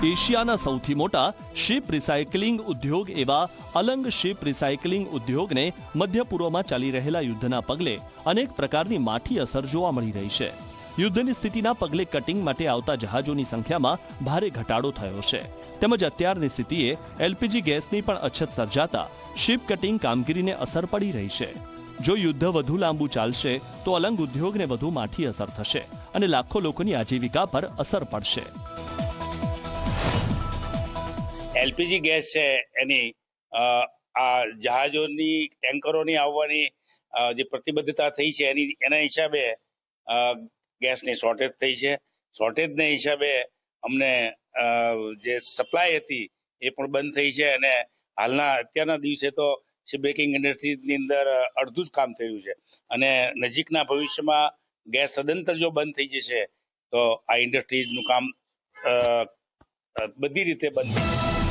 એશિયાના સૌથી મોટા શિપ રિસાયકલિંગ ઉદ્યોગ એવા અલંગ શિપ રિસાયકલિંગ ઉદ્યોગને મધ્ય પૂર્વમાં ચાલી રહેલા યુદ્ધના પગલે અનેક પ્રકારની માઠી અસર જોવા મળી રહી છે. યુદ્ધની સ્થિતિના પગલે કટિંગ માટે આવતા જહાજોની સંખ્યામાં ભારે ઘટાડો થયો છે. તેમજ અત્યારની સ્થિતિએ એલપીજી ગેસની પણ અછત સર્જાતા શિપ કટિંગ કામગીરીને અસર પડી રહી છે. જો યુદ્ધ વધુ લાંબુ ચાલશે તો અલંગ ઉદ્યોગને વધુ માઠી અસર થશે અને લાખો લોકોની આજીવિકા પર અસર પડશે. એલપીજી ગેસ છે એની આ જહાજોની ટેન્કરોની આવવાની જે પ્રતિબદ્ધતા થઈ છે એના હિસાબે ગેસની શોર્ટેજ થઈ છે. શોર્ટેજના હિસાબે અમને જે સપ્લાય હતી એ પણ બંધ થઈ છે અને અત્યારના દિવસે તો શિપબ્રેકિંગ ઇન્ડસ્ટ્રીની અંદર અડધું જ કામ થયું છે અને નજીકના ભવિષ્યમાં ગેસ સદંતર જો બંધ થઈ જશે તો આ ઇન્ડસ્ટ્રીઝનું કામ બધી રીતે બંધ થઈ જશે.